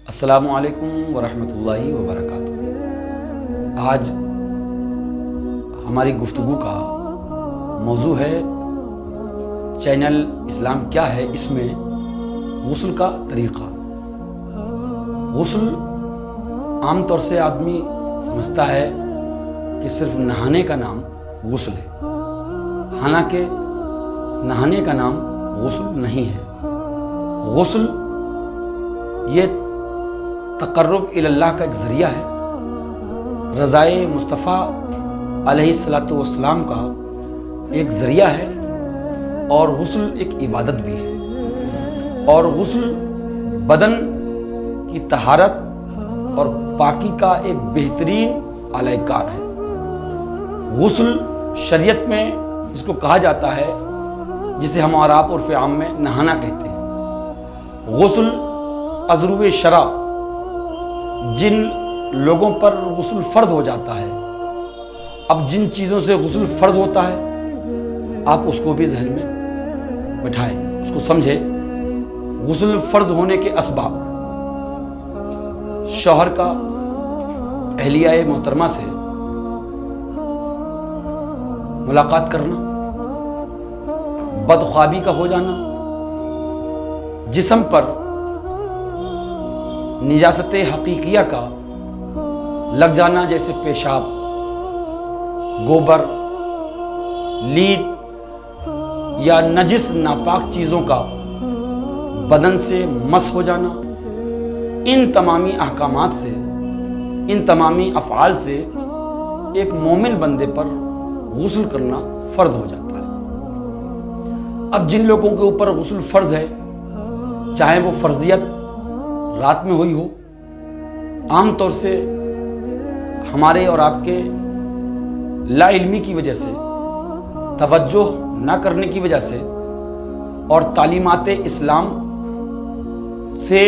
السلام علیکم ورحمۃ اللہ وبرکاتہ۔ آج ہماری گفتگو کا موضوع ہے چینل اسلام کیا ہے، اس میں غسل کا طریقہ۔ غسل عام طور سے آدمی سمجھتا ہے کہ صرف نہانے کا نام غسل ہے، حالانکہ نہانے کا نام غسل نہیں ہے۔ غسل یہ تقرب الی اللہ کا ایک ذریعہ ہے، رضائے مصطفیٰ علیہ السلام کا ایک ذریعہ ہے، اور غسل ایک عبادت بھی ہے، اور غسل بدن کی طہارت اور پاکی کا ایک بہترین اعلی کار ہے۔ غسل شریعت میں جس کو کہا جاتا ہے، جسے ہم اور آپ عرف عام میں نہانا کہتے ہیں۔ غسل ازرو شرع، جن لوگوں پر غسل فرض ہو جاتا ہے، اب جن چیزوں سے غسل فرض ہوتا ہے آپ اس کو بھی ذہن میں بٹھائیں، اس کو سمجھیں۔ غسل فرض ہونے کے اسباب: شوہر کا اہلیہ محترمہ سے ملاقات کرنا، بدخوابی کا ہو جانا، جسم پر نجاست حقیقیہ کا لگ جانا جیسے پیشاب، گوبر، لیٹ یا نجس ناپاک چیزوں کا بدن سے مس ہو جانا، ان تمامی احکامات سے، ان تمامی افعال سے ایک مومن بندے پر غسل کرنا فرض ہو جاتا ہے۔ اب جن لوگوں کے اوپر غسل فرض ہے، چاہے وہ فرضیت رات میں ہوئی ہو، عام طور سے ہمارے اور آپ کے لا علمی کی وجہ سے، توجہ نہ کرنے کی وجہ سے، اور تعلیمات اسلام سے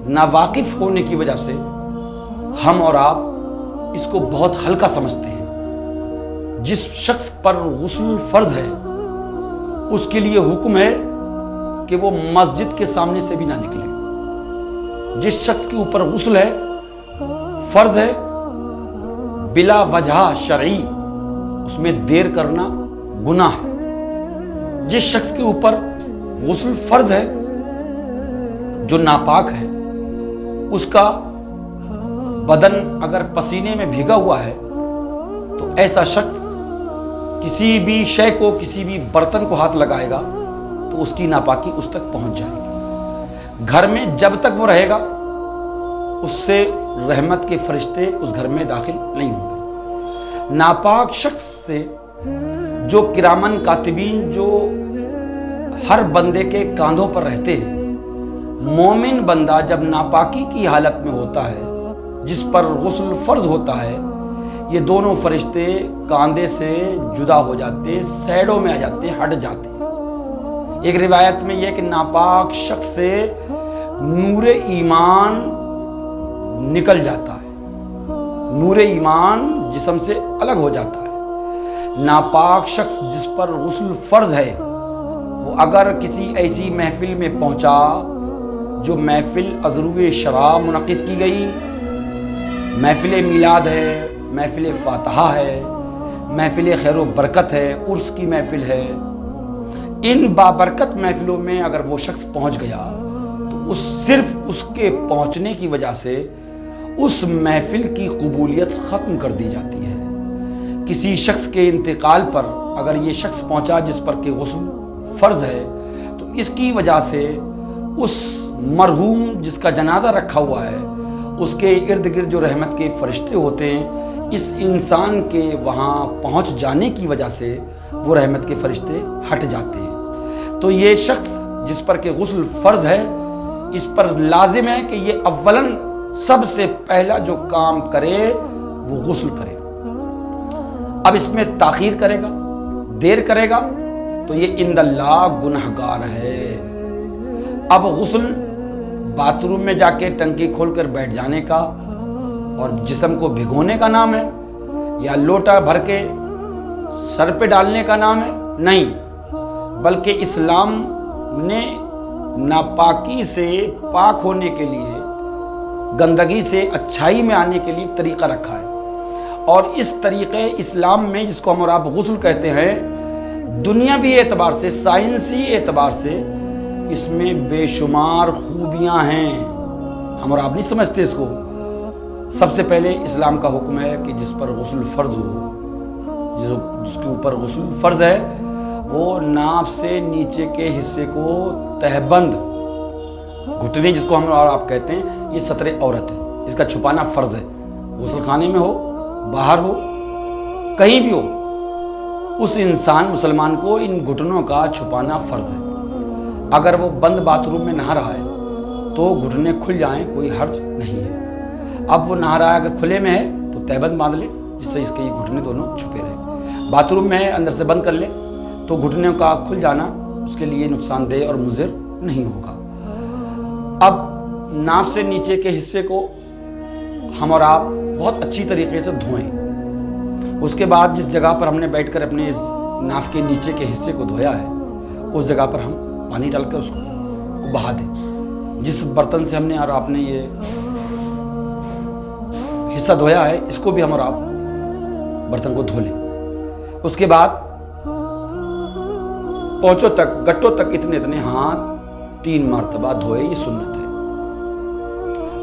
ناواقف ہونے کی وجہ سے ہم اور آپ اس کو بہت ہلکا سمجھتے ہیں۔ جس شخص پر غسل فرض ہے اس کے لیے حکم ہے کہ وہ مسجد کے سامنے سے بھی نہ نکلے۔ جس شخص کے اوپر غسل ہے، فرض ہے، بلا وجہ شرعی اس میں دیر کرنا گناہ ہے۔ جس شخص کے اوپر غسل فرض ہے جو ناپاک ہے، اس کا بدن اگر پسینے میں بھیگا ہوا ہے تو ایسا شخص کسی بھی شے کو، کسی بھی برتن کو ہاتھ لگائے گا تو اس کی ناپاکی اس تک پہنچ جائے گی۔ گھر میں جب تک وہ رہے گا اس سے رحمت کے فرشتے اس گھر میں داخل نہیں ہوں گے۔ ناپاک شخص سے جو کرامن کاتبین جو ہر بندے کے کاندھوں پر رہتے ہیں، مومن بندہ جب ناپاکی کی حالت میں ہوتا ہے، جس پر غسل فرض ہوتا ہے، یہ دونوں فرشتے کاندھے سے جدا ہو جاتے، سیڈوں میں آ جاتے، ہٹ جاتے۔ ایک روایت میں یہ کہ ناپاک شخص سے نور ایمان نکل جاتا ہے، نور ایمان جسم سے الگ ہو جاتا ہے۔ ناپاک شخص جس پر غسل فرض ہے، وہ اگر کسی ایسی محفل میں پہنچا جو محفل ازرو شرع منعقد کی گئی، محفل میلاد ہے، محفل فاتحہ ہے، محفل خیر و برکت ہے، عرس کی محفل ہے، ان بابرکت محفلوں میں اگر وہ شخص پہنچ گیا تو صرف اس کے پہنچنے کی وجہ سے اس محفل کی قبولیت ختم کر دی جاتی ہے۔ کسی شخص کے انتقال پر اگر یہ شخص پہنچا جس پر کہ غسل فرض ہے، تو اس کی وجہ سے اس مرحوم جس کا جنازہ رکھا ہوا ہے، اس کے ارد گرد جو رحمت کے فرشتے ہوتے ہیں، اس انسان کے وہاں پہنچ جانے کی وجہ سے وہ رحمت کے فرشتے ہٹ جاتے ہیں۔ تو یہ شخص جس پر کہ غسل فرض ہے، اس پر لازم ہے کہ یہ اولاً سب سے پہلا جو کام کرے وہ غسل کرے۔ اب اس میں تاخیر کرے گا، دیر کرے گا تو یہ عند اللہ گنہگار ہے۔ اب غسل باتھ روم میں جا کے ٹنکی کھول کر بیٹھ جانے کا اور جسم کو بھگونے کا نام ہے، یا لوٹا بھر کے سر پہ ڈالنے کا نام ہے؟ نہیں، بلکہ اسلام نے ناپاکی سے پاک ہونے کے لیے گندگی سے اچھائی میں آنے کے لیے طریقہ رکھا ہے، اور اس طریقے اسلام میں جس کو ہم اور آپ غسل کہتے ہیں، دنیاوی اعتبار سے، سائنسی اعتبار سے اس میں بے شمار خوبیاں ہیں، ہم اور آپ نہیں سمجھتے اس کو۔ سب سے پہلے اسلام کا حکم ہے کہ جس پر غسل فرض ہو، جس کے اوپر غسل فرض ہے، وہ ناف سے نیچے کے حصے کو تہبند، گھٹنے جس کو ہم اور آپ کہتے ہیں، یہ ستر عورت ہے، اس کا چھپانا فرض ہے۔ غسل خانے میں ہو، باہر ہو، کہیں بھی ہو، اس انسان مسلمان کو ان گھٹنوں کا چھپانا فرض ہے۔ اگر وہ بند باتھ روم میں نہا رہا ہے تو گھٹنے کھل جائیں، کوئی حرج نہیں ہے۔ اب وہ نہا رہا ہے، اگر کھلے میں ہے تو تہبند باندھ لے جس سے اس کے گھٹنے دونوں چھپے رہے۔ باتھ روم میں ہے، اندر سے بند کر لے تو گھٹنوں کا کھل جانا اس کے لیے نقصان دہ اور مضر نہیں ہوگا۔ اب ناف سے نیچے کے حصے کو ہم اور آپ بہت اچھی طریقے سے دھوئیں۔ اس کے بعد جس جگہ پر ہم نے بیٹھ کر اپنے اس ناف کے نیچے کے حصے کو دھویا ہے، اس جگہ پر ہم پانی ڈال کر اس کو بہا دیں۔ جس برتن سے ہم نے اور آپ نے یہ حصہ دھویا ہے، اس کو بھی ہم اور آپ برتن کو دھو لیں۔ اس کے بعد پونچوں تک، گٹوں تک اتنے ہاتھ 3 مرتبہ دھوئے، یہ سنت ہے۔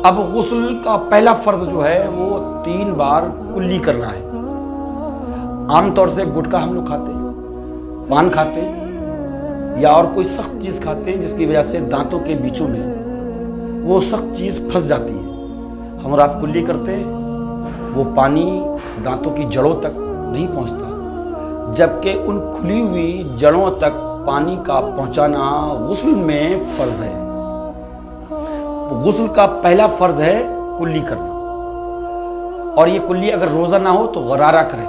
اب غسل کا پہلا فرض جو ہے وہ 3 بار کلی کرنا ہے۔ عام طور سے گٹکا ہم لوگ کھاتے ہیں، پان کھاتے ہیں، یا اور کوئی سخت چیز کھاتے ہیں جس کی وجہ سے دانتوں کے بیچوں میں وہ سخت چیز پھنس جاتی ہے۔ ہم اور آپ کلی کرتے ہیں، وہ پانی دانتوں کی جڑوں تک نہیں پہنچتا، جبکہ ان کھلی ہوئی جڑوں تک پانی کا پہنچانا غسل میں فرض ہے۔ غسل کا پہلا فرض ہے کلی کرنا، اور یہ کلی اگر روزہ نہ ہو تو غرارہ کرے،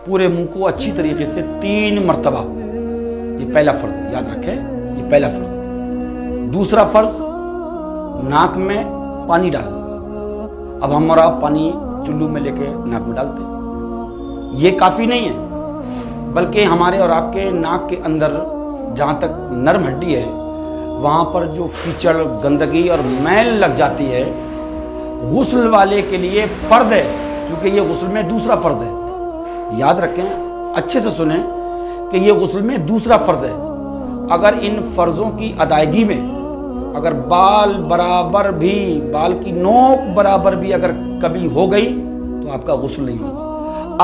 پورے منہ کو اچھی طریقے سے 3 مرتبہ، یہ پہلا فرض ہے، یاد رکھیں یہ پہلا فرض ہے۔ دوسرا فرض ناک میں پانی ڈالنا۔ اب ہم اور آپ پانی چلو میں لے کے ناک میں ڈالتے ہیں، یہ کافی نہیں ہے، بلکہ ہمارے اور آپ کے ناک کے اندر جہاں تک نرم ہڈی ہے وہاں پر جو کیچڑ، گندگی اور میل لگ جاتی ہے، غسل والے کے لیے فرض ہے، کیونکہ یہ غسل میں دوسرا فرض ہے۔ یاد رکھیں، اچھے سے سنیں کہ یہ غسل میں دوسرا فرض ہے۔ اگر ان فرضوں کی ادائیگی میں اگر بال برابر بھی، بال کی نوک برابر بھی اگر کمی ہو گئی تو آپ کا غسل نہیں ہوگا۔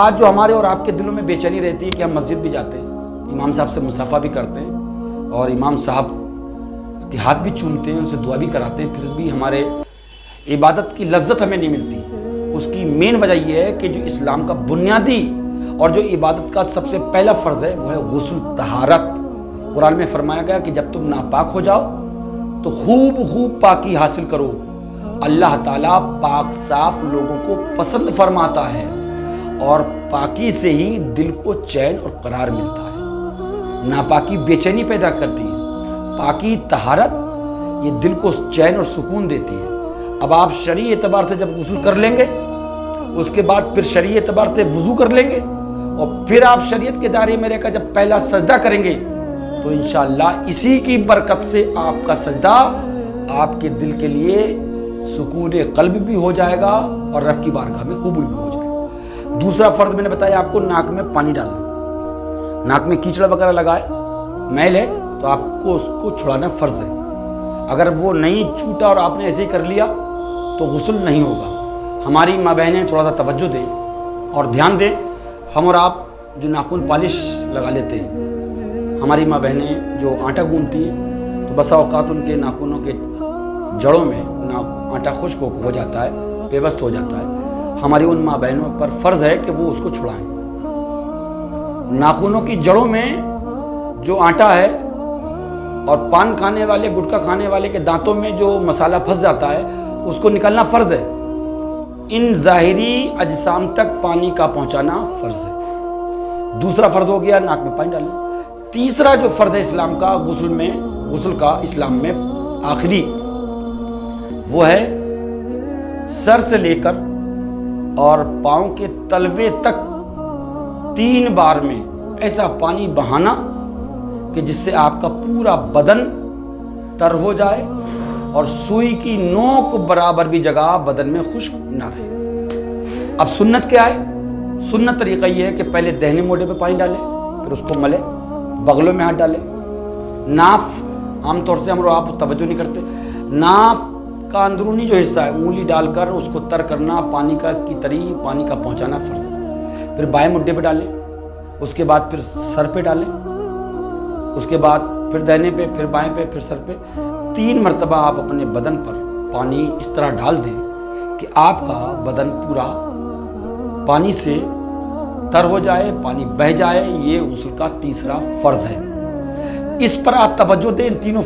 آج جو ہمارے اور آپ کے دلوں میں بے چینی رہتی ہے کہ ہم مسجد بھی جاتے ہیں، امام صاحب سے مصافحہ بھی کرتے ہیں اور امام صاحب کے ہاتھ بھی چومتے ہیں، ان سے دعا بھی کراتے ہیں، پھر بھی ہمارے عبادت کی لذت ہمیں نہیں ملتی۔ اس کی مین وجہ یہ ہے کہ جو اسلام کا بنیادی اور جو عبادت کا سب سے پہلا فرض ہے وہ ہے غسل، طہارت۔ قرآن میں فرمایا گیا کہ جب تم ناپاک ہو جاؤ تو خوب پاکی حاصل کرو۔ اللہ تعالیٰ پاک صاف لوگوں کو پسند فرماتا ہے، اور پاکی سے ہی دل کو چین اور قرار ملتا ہے۔ ناپاکی بے چینی پیدا کرتی ہے، پاکی طہارت یہ دل کو چین اور سکون دیتی ہے۔ اب آپ شرعی اعتبار سے جب غسل کر لیں گے، اس کے بعد پھر شرعی اعتبار سے وضو کر لیں گے، اور پھر آپ شریعت کے دائرے میں رہ کر جب پہلا سجدہ کریں گے تو انشاءاللہ اسی کی برکت سے آپ کا سجدہ آپ کے دل کے لیے سکون قلب بھی ہو جائے گا اور رب کی بارگاہ میں قبول بھی ہو جائے گا۔ دوسرا فرض میں نے بتایا آپ کو، ناک میں پانی ڈالنا۔ ناک میں کیچڑ وغیرہ لگائے، میل ہے تو آپ کو اس کو چھڑانا فرض ہے۔ اگر وہ نہیں چھوٹا اور آپ نے ایسے ہی کر لیا تو غسل نہیں ہوگا۔ ہماری ماں بہنیں تھوڑا سا توجہ دیں اور دھیان دیں۔ ہم اور آپ جو ناخن پالش لگا لیتے ہیں، ہماری ماں بہنیں جو آٹا گوندتی ہیں تو بسا اوقات ان کے ناخنوں کے جڑوں میں آٹا خشک ہو جاتا ہے، پیوست ہو جاتا ہے۔ ہماری ان ماں بہنوں پر فرض ہے کہ وہ اس کو چھڑائیں۔ ناخنوں کی جڑوں میں جو آٹا ہے اور پان کھانے والے، گٹکا کھانے والے کے دانتوں میں جو مسالہ پھنس جاتا ہے، اس کو نکالنا فرض ہے۔ ان ظاہری اجسام تک پانی کا پہنچانا فرض ہے۔ دوسرا فرض ہو گیا ناک میں پانی ڈالنا۔ تیسرا جو فرض ہے اسلام کا غسل کا اسلام میں آخری، وہ ہے سر سے لے کر اور پاؤں کے تلوے تک 3 بار میں ایسا پانی بہانا کہ جس سے آپ کا پورا بدن تر ہو جائے اور سوئی کی نوک برابر بھی جگہ بدن میں خشک نہ رہے۔ اب سنت کیا ہے؟ سنت طریقہ یہ ہے کہ پہلے دہنے موڈے پہ پانی ڈالے، پھر اس کو ملے، بغلوں میں ہاتھ ڈالے، ناف، عام طور سے ہم لوگ آپ توجہ نہیں کرتے، ناف کا اندرونی جو حصہ ہے انگلی ڈال کر اس کو تر کرنا، پانی کا کی تری پانی کا پہنچانا فرض ہے۔ پھر بائیں مڈے پہ ڈالیں، اس کے بعد پھر سر پہ ڈالیں، اس کے بعد پھر دہنے پہ، پھر بائیں پہ، پھر سر پہ 3 مرتبہ آپ اپنے بدن پر پانی اس طرح ڈال دیں کہ آپ کا بدن پورا پانی سے تر ہو جائے، پانی بہہ جائے۔ یہ غسل کا تیسرا فرض ہے۔ اس پر آپ توجہ دیں، ان تینوں